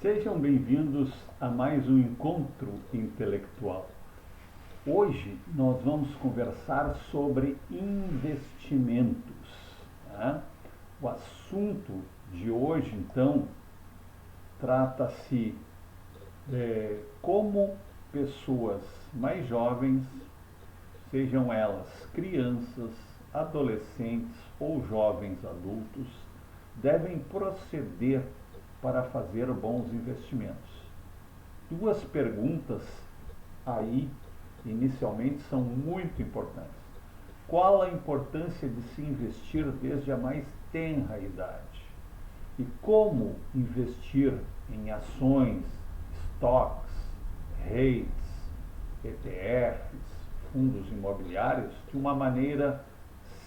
Sejam bem-vindos a mais um encontro intelectual. Hoje nós vamos conversar sobre investimentos, né? O assunto de hoje, então, trata-se como pessoas mais jovens, sejam elas crianças, adolescentes ou jovens adultos, devem proceder para fazer bons investimentos. Duas perguntas aí, inicialmente, são muito importantes. Qual a importância de se investir desde a mais tenra idade? E como investir em ações, estoques, REITs, ETFs, fundos imobiliários de uma maneira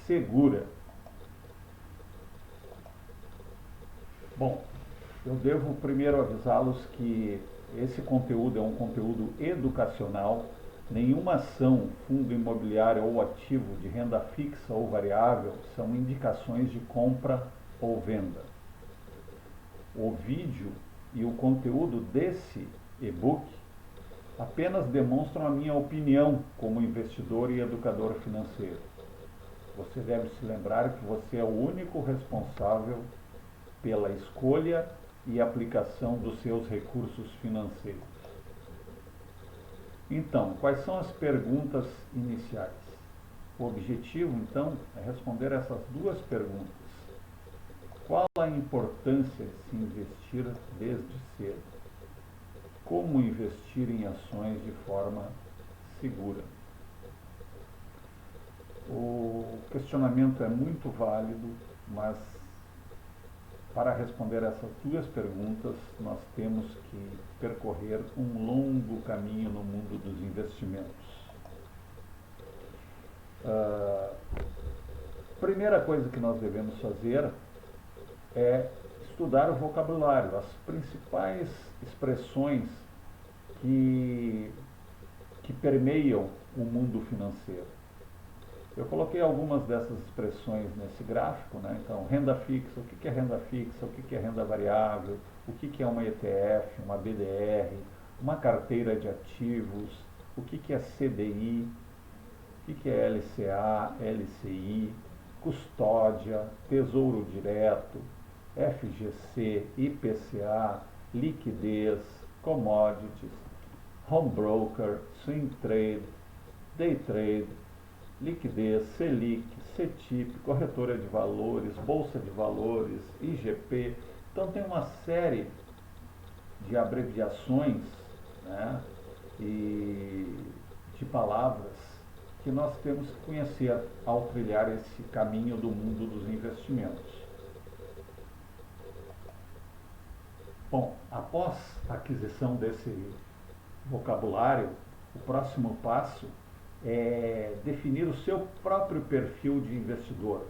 segura? Bom, eu devo primeiro avisá-los que esse conteúdo é um conteúdo educacional. Nenhuma ação, fundo imobiliário ou ativo de renda fixa ou variável são indicações de compra ou venda. O vídeo e o conteúdo desse e-book apenas demonstram a minha opinião como investidor e educador financeiro. Você deve se lembrar que você é o único responsável pela escolha e aplicação dos seus recursos financeiros. Então, quais são as perguntas iniciais? O objetivo, então, é responder essas duas perguntas. Qual a importância de se investir desde cedo? Como investir em ações de forma segura? O questionamento é muito válido, mas para responder essas duas perguntas, nós temos que percorrer um longo caminho no mundo dos investimentos. Primeira coisa que nós devemos fazer é estudar o vocabulário, as principais expressões que permeiam o mundo financeiro. Eu coloquei algumas dessas expressões nesse gráfico, né? Então, renda fixa, o que é renda fixa, o que é renda variável, o que é uma ETF, uma BDR, uma carteira de ativos, o que é CDI, o que é LCA, LCI, custódia, tesouro direto, FGC, IPCA, liquidez, commodities, home broker, swing trade, day trade, liquidez, Selic, CETIP, corretora de valores, bolsa de valores, IGP. Então tem uma série de abreviações, né, e de palavras que nós temos que conhecer ao trilhar esse caminho do mundo dos investimentos. Bom, após a aquisição desse vocabulário, o próximo passo é definir o seu próprio perfil de investidor.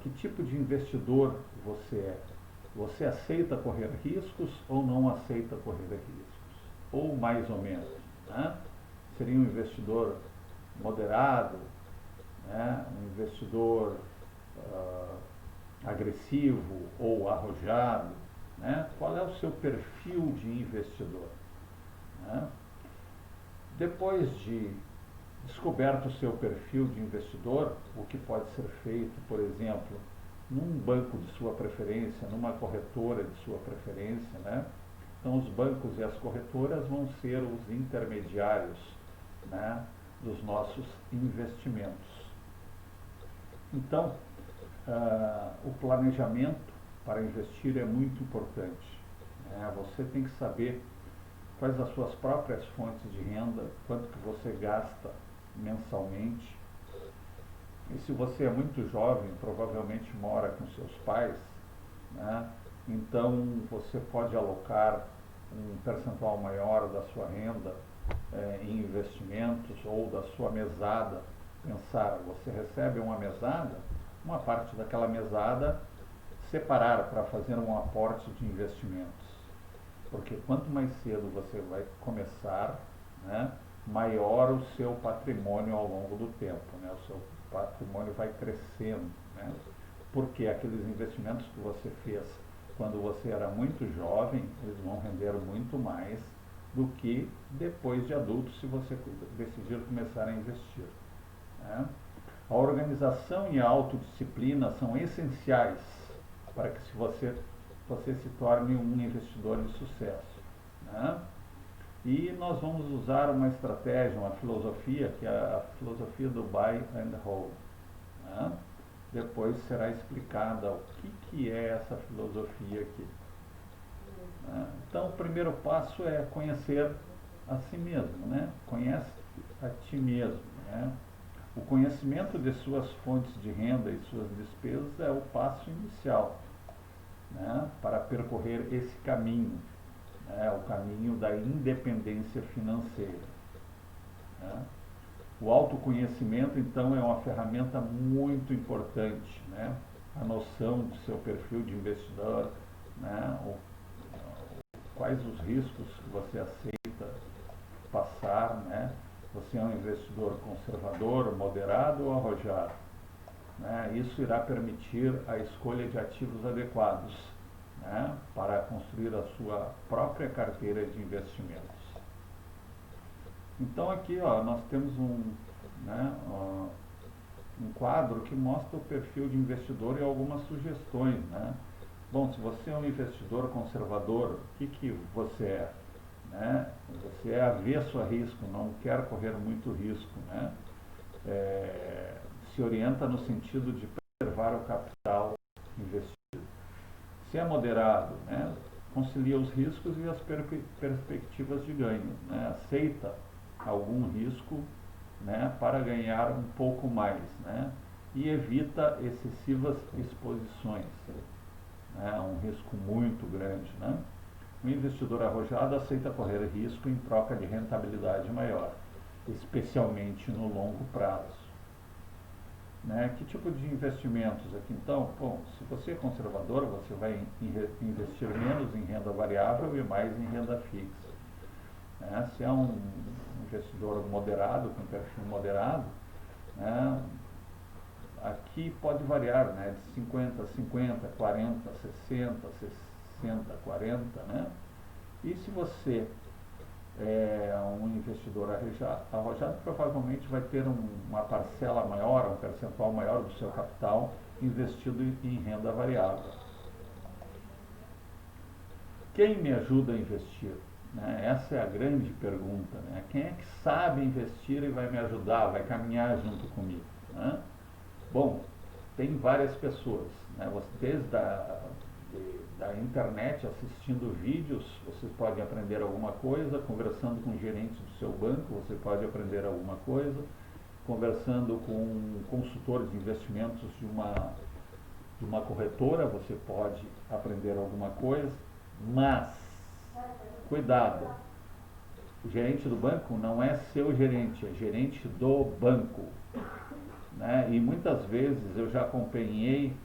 Que tipo de investidor você é? Você aceita correr riscos ou não aceita correr riscos? Ou mais ou menos, né? Seria um investidor moderado, né? Um investidor agressivo ou arrojado, né? Qual é o seu perfil de investidor, né? Depois de descoberto o seu perfil de investidor, o que pode ser feito, por exemplo, num banco de sua preferência, numa corretora de sua preferência, né? Então, os bancos e as corretoras vão ser os intermediários, né, dos nossos investimentos. Então, o planejamento para investir é muito importante, né? Você tem que saber quais as suas próprias fontes de renda, quanto que você gasta mensalmente. E se você é muito jovem, provavelmente mora com seus pais, né? Então você pode alocar um percentual maior da sua renda em investimentos ou da sua mesada. Pensar, você recebe uma mesada, uma parte daquela mesada separar para fazer um aporte de investimentos. Porque quanto mais cedo você vai começar, né, maior o seu patrimônio ao longo do tempo, né? O seu patrimônio vai crescendo, né? Porque aqueles investimentos que você fez quando você era muito jovem, eles vão render muito mais do que depois de adulto, se você decidir começar a investir, né? A organização e a autodisciplina são essenciais para que você se torne um investidor de sucesso, né? E nós vamos usar uma estratégia, uma filosofia, que é a filosofia do buy and hold, né? Depois será explicada o que é essa filosofia aqui, né? Então, o primeiro passo é conhecer a si mesmo, né? Conhece a ti mesmo, né? O conhecimento de suas fontes de renda e suas despesas é o passo inicial, né, para percorrer esse caminho, né, o caminho da independência financeira, né? O autoconhecimento, então, é uma ferramenta muito importante, né? A noção do seu perfil de investidor, né? Quais os riscos que você aceita passar, né? Você é um investidor conservador, moderado ou arrojado, né? Isso irá permitir a escolha de ativos adequados, né, para construir a sua própria carteira de investimentos. Então aqui, ó, nós temos um quadro que mostra o perfil de investidor e algumas sugestões, né? Bom, se você é um investidor conservador, o que você é? Né? Você é avesso a risco, não quer correr muito risco, né? Se orienta no sentido de preservar o capital investido. Se é moderado, né, concilia os riscos e as perspectivas de ganho, né? Aceita algum risco, né, para ganhar um pouco mais, né? E evita excessivas exposições, né? Um risco muito grande, né? O investidor arrojado aceita correr risco em troca de rentabilidade maior, especialmente no longo prazo, né? Que tipo de investimentos aqui então? Bom, se você é conservador, você vai investir menos em renda variável e mais em renda fixa, né? Se é um investidor moderado, com perfil moderado, né, aqui pode variar, né, de 50 a 50, 40, 60, 60, 40, né? E se você é um investidor arrojado, provavelmente vai ter uma parcela maior, um percentual maior do seu capital investido em renda variável. Quem me ajuda a investir? Né? Essa é a grande pergunta, né? Quem é que sabe investir e vai me ajudar, vai caminhar junto comigo, né? Bom, tem várias pessoas, né? Desde da internet, assistindo vídeos, você pode aprender alguma coisa, conversando com o gerente do seu banco, você pode aprender alguma coisa, conversando com um consultor de investimentos de uma corretora, você pode aprender alguma coisa, mas, cuidado, o gerente do banco não é seu gerente, é gerente do banco, né? E muitas vezes eu já acompanhei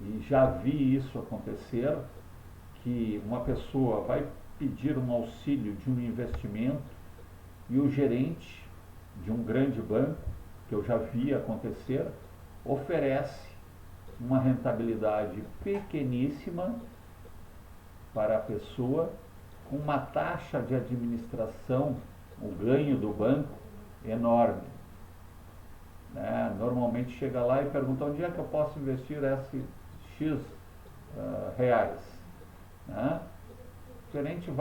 e já vi isso acontecer, que uma pessoa vai pedir um auxílio de um investimento e o gerente de um grande banco, que eu já vi acontecer, oferece uma rentabilidade pequeníssima para a pessoa, com uma taxa de administração, o ganho do banco, enorme, né? Normalmente chega lá e pergunta onde é que eu posso investir esse X reais, né? O gerente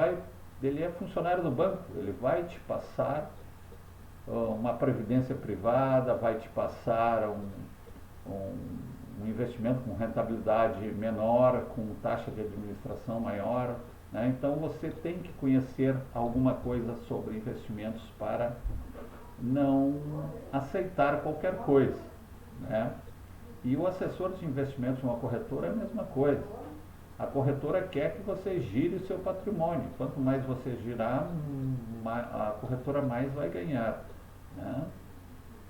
ele é funcionário do banco, ele vai te passar uma previdência privada, vai te passar um investimento com rentabilidade menor, com taxa de administração maior, né? Então você tem que conhecer alguma coisa sobre investimentos para não aceitar qualquer coisa, né? E o assessor de investimentos de uma corretora é a mesma coisa. A corretora quer que você gire o seu patrimônio. Quanto mais você girar, a corretora mais vai ganhar, né?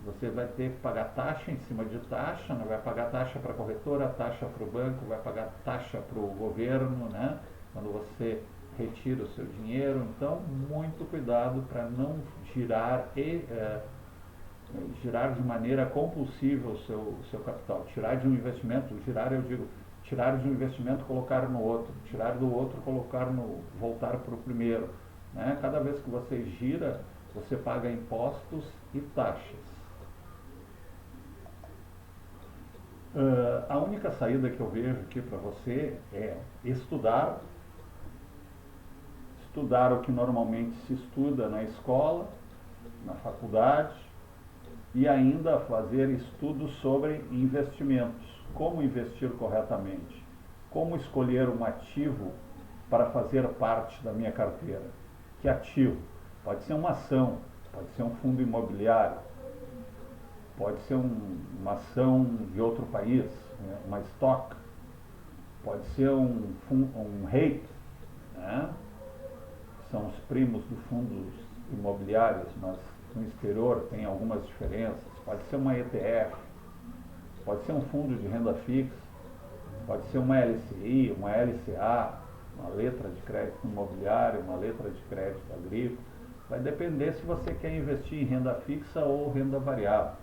Você vai ter que pagar taxa em cima de taxa, não vai pagar taxa para a corretora, taxa para o banco, vai pagar taxa para o governo, né? Quando você retira o seu dinheiro. Então, muito cuidado para não girar de maneira compulsiva o seu capital. Tirar de um investimento, girar eu digo, tirar de um investimento, colocar no outro, tirar do outro, voltar para o primeiro. Né? Cada vez que você gira, você paga impostos e taxas. A única saída que eu vejo aqui para você é estudar o que normalmente se estuda na escola, na faculdade, e ainda fazer estudos sobre investimentos, como investir corretamente, como escolher um ativo para fazer parte da minha carteira. Que ativo? Pode ser uma ação, pode ser um fundo imobiliário, pode ser uma ação de outro país, né, uma stock, pode ser um REIT, né? São os primos dos fundos imobiliários, mas no exterior tem algumas diferenças. Pode ser uma ETF, pode ser um fundo de renda fixa, pode ser uma LCI, uma LCA, uma letra de crédito imobiliário, uma letra de crédito agrícola. Vai depender se você quer investir em renda fixa ou renda variável.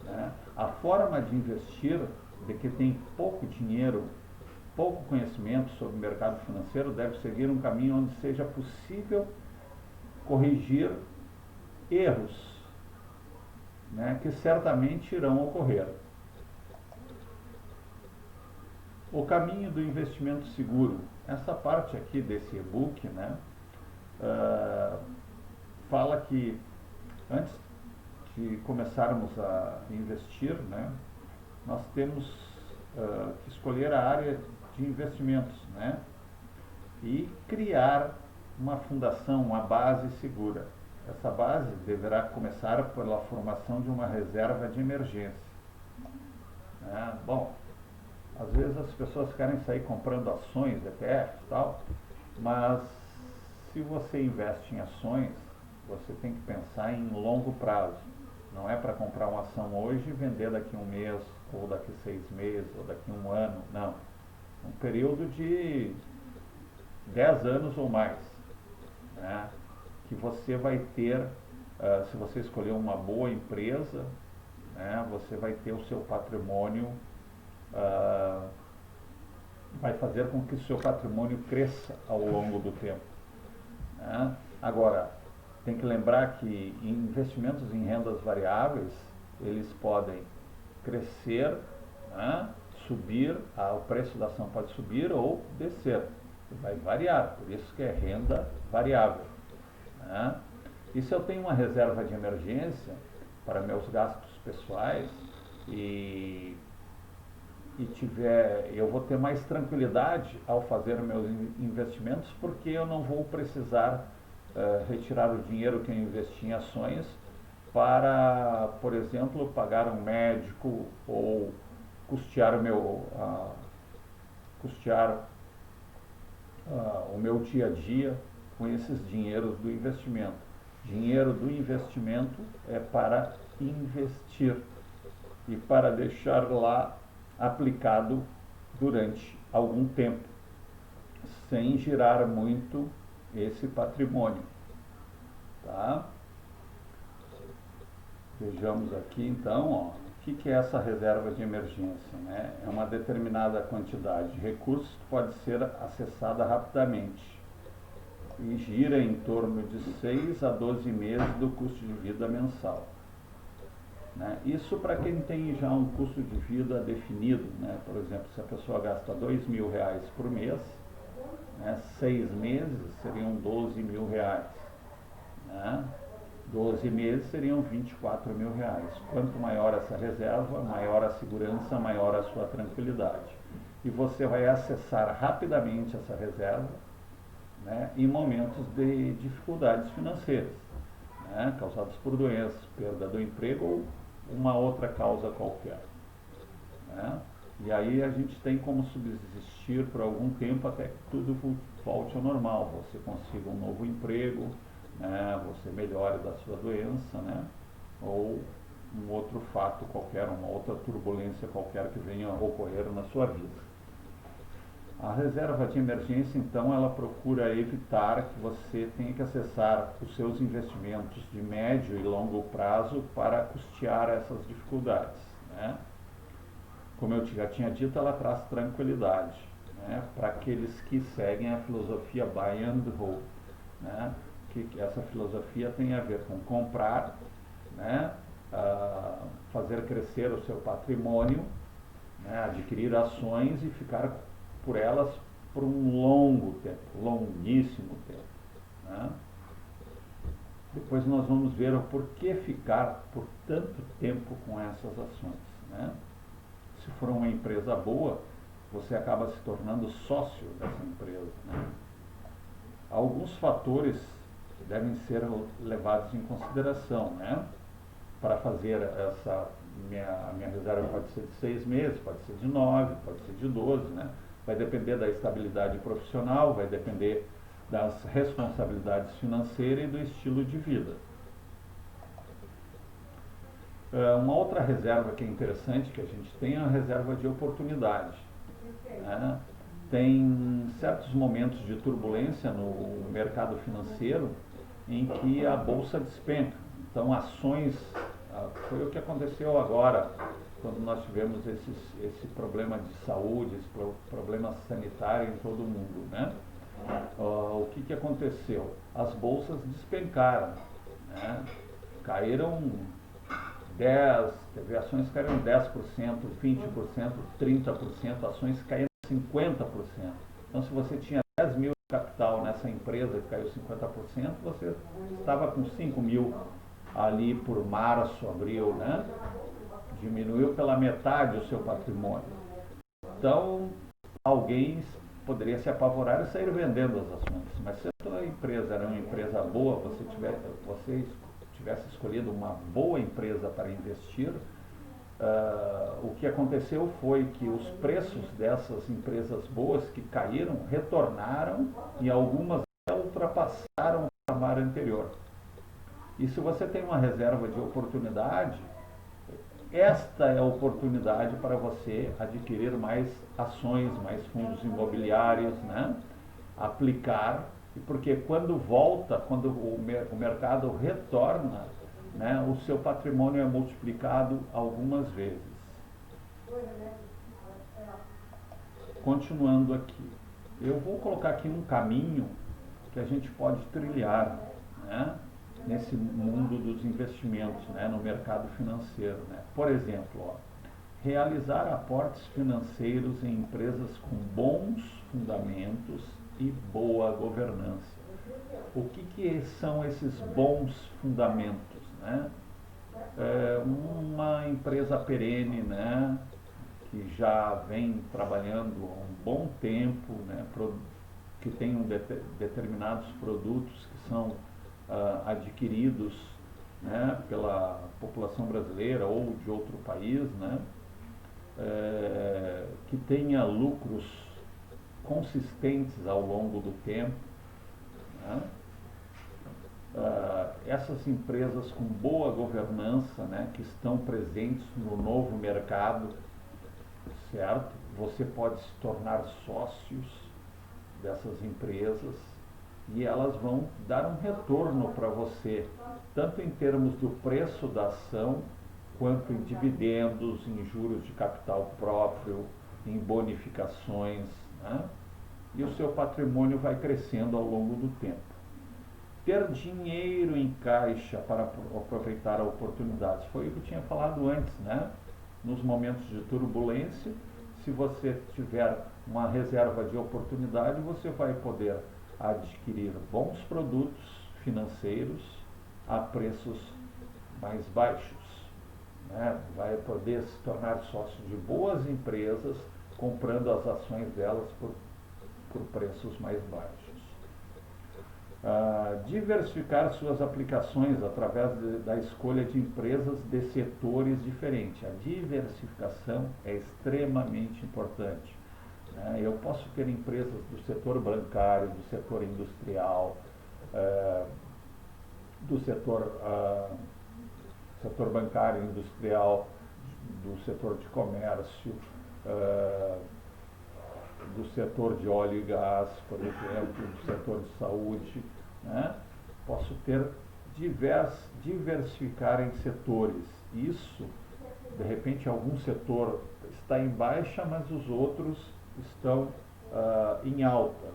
Né? A forma de investir, de que tem pouco dinheiro, pouco conhecimento sobre o mercado financeiro, deve seguir um caminho onde seja possível corrigir erros, né, que certamente irão ocorrer. O caminho do investimento seguro. Essa parte aqui desse e-book, né, fala que antes de começarmos a investir, né, nós temos que escolher a área de investimentos, né, e criar uma fundação, uma base segura. Essa base deverá começar pela formação de uma reserva de emergência. Bom, às vezes as pessoas querem sair comprando ações, ETFs e tal, mas se você investe em ações, você tem que pensar em longo prazo. Não é para comprar uma ação hoje e vender daqui a um mês, ou daqui a 6 meses, ou daqui a um ano, não. Um período de 10 anos ou mais, né, que você vai ter, se você escolher uma boa empresa, né, você vai ter o seu patrimônio, vai fazer com que o seu patrimônio cresça ao longo do tempo. Né? Agora, tem que lembrar que investimentos em rendas variáveis, eles podem crescer, né, subir, o preço da ação pode subir ou descer. Vai variar, por isso que é renda variável. Né? E se eu tenho uma reserva de emergência para meus gastos pessoais e eu vou ter mais tranquilidade ao fazer meus investimentos, porque eu não vou precisar retirar o dinheiro que eu investi em ações para, por exemplo, pagar um médico ou custear o meu dia a dia com esses dinheiros do investimento. Dinheiro do investimento é para investir e para deixar lá aplicado durante algum tempo, sem girar muito esse patrimônio. Tá? Vejamos aqui então, ó, o que é essa reserva de emergência? Né? É uma determinada quantidade de recursos que pode ser acessada rapidamente e gira em torno de 6 a 12 meses do custo de vida mensal. Né? Isso para quem tem já um custo de vida definido, né? Por exemplo, se a pessoa gasta R$2.000 por mês, né? 6 meses seriam R$12.000. Né? 12 meses seriam R$24.000. Quanto maior essa reserva, maior a segurança, maior a sua tranquilidade. E você vai acessar rapidamente essa reserva, né, em momentos de dificuldades financeiras, né, causadas por doenças, perda do emprego ou uma outra causa qualquer. Né? E aí a gente tem como subsistir por algum tempo até que tudo volte ao normal, você consiga um novo emprego, né, você melhore da sua doença, né, ou um outro fato qualquer, uma outra turbulência qualquer que venha a ocorrer na sua vida. A reserva de emergência, então, ela procura evitar que você tenha que acessar os seus investimentos de médio e longo prazo para custear essas dificuldades. Né? como eu já tinha dito, ela traz tranquilidade, né, para aqueles que seguem a filosofia buy and hold, né, que essa filosofia tem a ver com comprar, né, fazer crescer o seu patrimônio, né, adquirir ações e ficar por elas por um longo tempo, longuíssimo tempo, né? Depois nós vamos ver o porquê ficar por tanto tempo com essas ações, né? Se for uma empresa boa, você acaba se tornando sócio dessa empresa, né? Alguns fatores devem ser levados em consideração, né? Para fazer essa minha reserva pode ser de 6 meses, pode ser de 9, pode ser de 12, né? Vai depender da estabilidade profissional, vai depender das responsabilidades financeiras e do estilo de vida. Uma outra reserva que é interessante que a gente tem é a reserva de oportunidade, né? Tem certos momentos de turbulência no mercado financeiro em que a bolsa despenca. Então, ações, foi o que aconteceu agora, quando nós tivemos esse problema de saúde, esse problema sanitário em todo o mundo, né? O que aconteceu? As bolsas despencaram, né? Caíram 10, teve ações que caíram 10%, 20%, 30%, ações que caíram 50%. Então, se você tinha 10 mil de capital nessa empresa que caiu 50%, você estava com 5 mil ali por março, abril, né? Diminuiu pela metade o seu patrimônio. Então, alguém poderia se apavorar e sair vendendo as ações. Mas se a sua empresa era uma empresa boa, você tivesse escolhido uma boa empresa para investir, o que aconteceu foi que os preços dessas empresas boas que caíram retornaram e algumas ultrapassaram o patamar anterior. E se você tem uma reserva de oportunidade, esta é a oportunidade para você adquirir mais ações, mais fundos imobiliários, né? Aplicar, porque quando volta, quando o mercado retorna, né, o seu patrimônio é multiplicado algumas vezes. Continuando aqui, eu vou colocar aqui um caminho que a gente pode trilhar, né, nesse mundo dos investimentos, né, no mercado financeiro, né? Por exemplo, realizar aportes financeiros em empresas com bons fundamentos e boa governança. O que são esses bons fundamentos, né? Uma empresa perene, né, que já vem trabalhando há um bom tempo, né, que tem determinados produtos que são adquiridos, né, pela população brasileira ou de outro país, né, que tenha lucros consistentes ao longo do tempo, né? Essas empresas com boa governança, né, que estão presentes no novo mercado, certo? Você pode se tornar sócios dessas empresas e elas vão dar um retorno para você, tanto em termos do preço da ação, quanto em dividendos, em juros de capital próprio, em bonificações, né? E o seu patrimônio vai crescendo ao longo do tempo. Ter dinheiro em caixa para aproveitar oportunidades, foi o que eu tinha falado antes, né? Nos momentos de turbulência, se você tiver uma reserva de oportunidade, você vai poder adquirir bons produtos financeiros a preços mais baixos, né? Vai poder se tornar sócio de boas empresas comprando as ações delas por preços mais baixos. Diversificar suas aplicações através da escolha de empresas de setores diferentes. A diversificação é extremamente importante. Eu posso ter empresas do setor bancário, do setor industrial, do setor bancário, industrial, do setor de comércio, do setor de óleo e gás, por exemplo, do setor de saúde, né? Posso diversificar em setores. Isso De repente algum setor está em baixa, mas os outros estão em alta,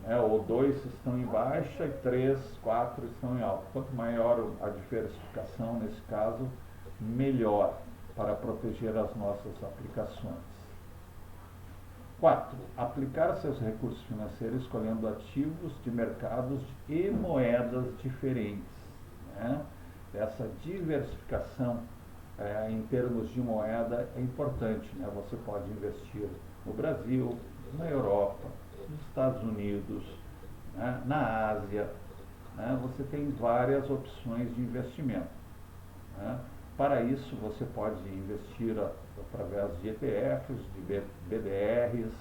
né? Ou 2 estão em baixa e 3, 4 estão em alta. Quanto maior a diversificação nesse caso, melhor para proteger as nossas aplicações. 4. Aplicar seus recursos financeiros escolhendo ativos de mercados e moedas diferentes, né? Essa diversificação em termos de moeda é importante, né? Você pode investir no Brasil, na Europa, nos Estados Unidos, né? Na Ásia, né? Você tem várias opções de investimento, né? Para isso, você pode investir através de ETFs, de BDRs,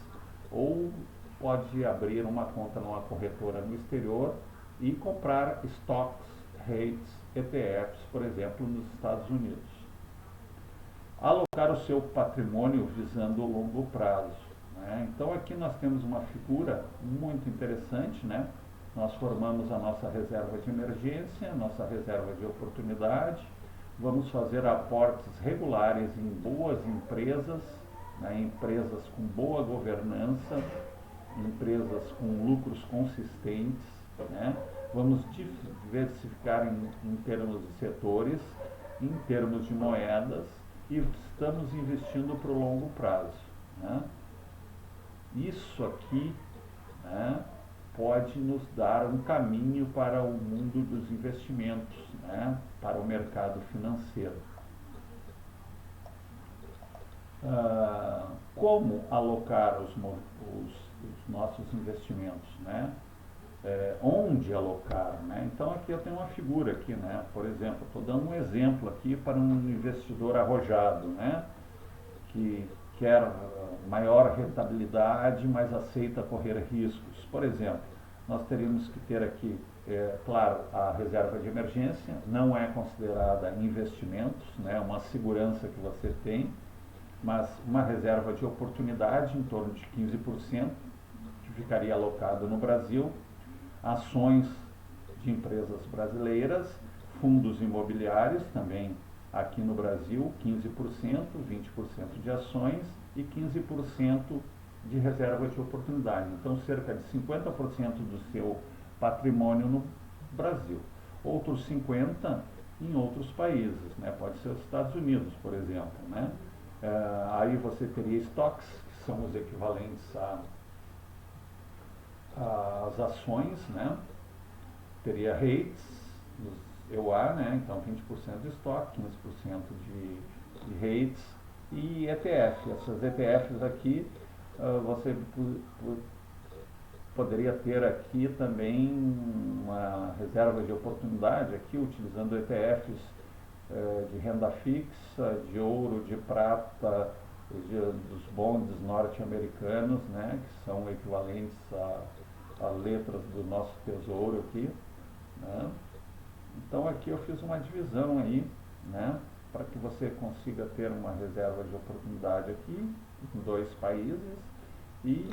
ou pode abrir uma conta numa corretora no exterior e comprar stocks, REITs, ETFs, por exemplo, nos Estados Unidos. Alocar o seu patrimônio visando o longo prazo, né? Então aqui nós temos uma figura muito interessante, né? Nós formamos a nossa reserva de emergência, nossa reserva de oportunidade, vamos fazer aportes regulares em boas empresas, né? Empresas com boa governança, empresas com lucros consistentes, né? Vamos diversificar em termos de setores, em termos de moedas, e estamos investindo para o longo prazo, né? Isso aqui, né, pode nos dar um caminho para o mundo dos investimentos, né, para o mercado financeiro. Como alocar os nossos investimentos, né? Onde alocar, né? Então aqui eu tenho uma figura aqui, né? Por exemplo, estou dando um exemplo aqui para um investidor arrojado, né? Que quer maior rentabilidade, mas aceita correr riscos. Por exemplo, nós teríamos que ter aqui, claro, a reserva de emergência, não é considerada investimentos, né? Uma segurança que você tem, mas uma reserva de oportunidade em torno de 15%, que ficaria alocado no Brasil, ações de empresas brasileiras, fundos imobiliários também aqui no Brasil, 15%, 20% de ações e 15% de reserva de oportunidade. Então, cerca de 50% do seu patrimônio no Brasil. Outros 50% em outros países, né? Pode ser os Estados Unidos, por exemplo, né? Aí você teria estoques, que são os equivalentes às ações, né? Teria REITs, EUA, né? Então 20% de estoque, 15% de REITs e ETF. Essas ETFs aqui, você poderia ter aqui também uma reserva de oportunidade, aqui utilizando ETFs de renda fixa, de ouro, de prata, dos bondes norte-americanos, né, que são equivalentes a letras do nosso tesouro aqui, né. Então aqui eu fiz uma divisão aí, né, para que você consiga ter uma reserva de oportunidade aqui em 2 países e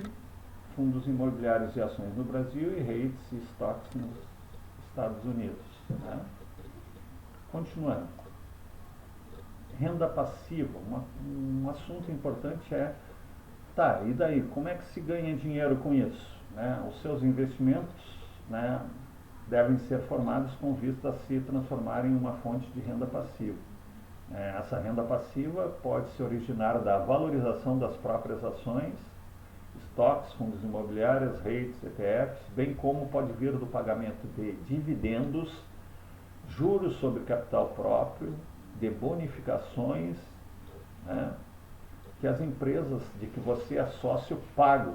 fundos imobiliários e ações no Brasil e REITs e estoques nos Estados Unidos, né. Continuando. Renda passiva, um assunto importante tá, e daí, como é que se ganha dinheiro com isso, né? Os seus investimentos, né, devem ser formados com vista a se transformarem em uma fonte de renda passiva. Essa renda passiva pode se originar da valorização das próprias ações, estoques, fundos imobiliários, REITs, ETFs, bem como pode vir do pagamento de dividendos, juros sobre capital próprio, de bonificações, né, que as empresas de que você é sócio pagam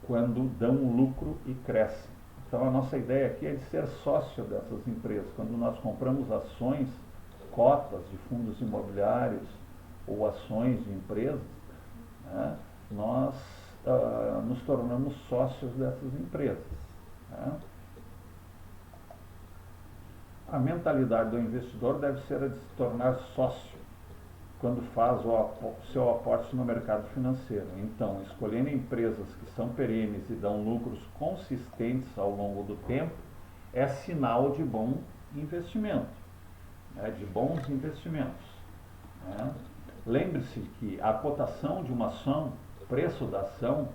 quando dão lucro e crescem. Então a nossa ideia aqui é de ser sócio dessas empresas. Quando nós compramos ações, cotas de fundos imobiliários ou ações de empresas, né, nós nos tornamos sócios dessas empresas, né. A mentalidade do investidor deve ser a de se tornar sócio quando faz o seu aporte no mercado financeiro. Então, escolhendo empresas que são perenes e dão lucros consistentes ao longo do tempo é sinal de bom investimento, né, de bons investimentos, né. lembre-se que a cotação de uma ação, preço da ação,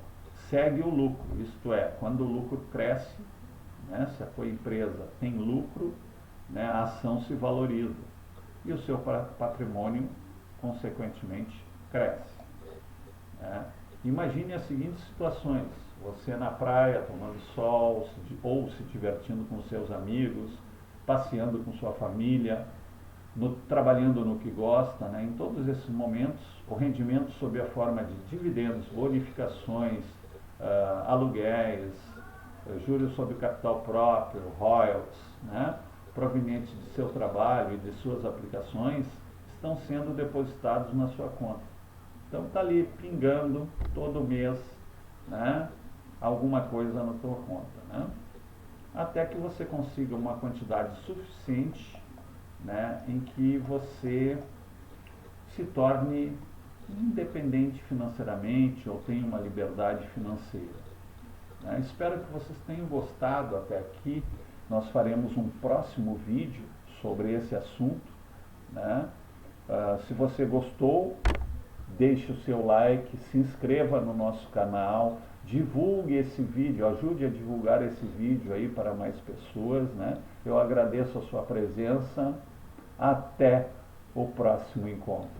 segue o lucro, isto é, quando o lucro cresce, né, se a tua empresa tem lucro, né, a ação se valoriza e o seu patrimônio, consequentemente, cresce. Né? Imagine as seguintes situações: você na praia tomando sol ou se divertindo com seus amigos, passeando com sua família, trabalhando no que gosta, né? Em todos esses momentos, o rendimento sob a forma de dividendos, bonificações, aluguéis, juros sobre capital próprio, royalties, né? Provenientes de seu trabalho e de suas aplicações, estão sendo depositados na sua conta. Então está ali pingando todo mês, né, alguma coisa na tua conta, né? Até que você consiga uma quantidade suficiente, né, em que você se torne independente financeiramente ou tenha uma liberdade financeira. Né? Espero que vocês tenham gostado até aqui. Nós faremos um próximo vídeo sobre esse assunto, né? Se você gostou, deixe o seu like, se inscreva no nosso canal, divulgue esse vídeo, ajude a divulgar esse vídeo aí para mais pessoas, né? Eu agradeço a sua presença. Até o próximo encontro.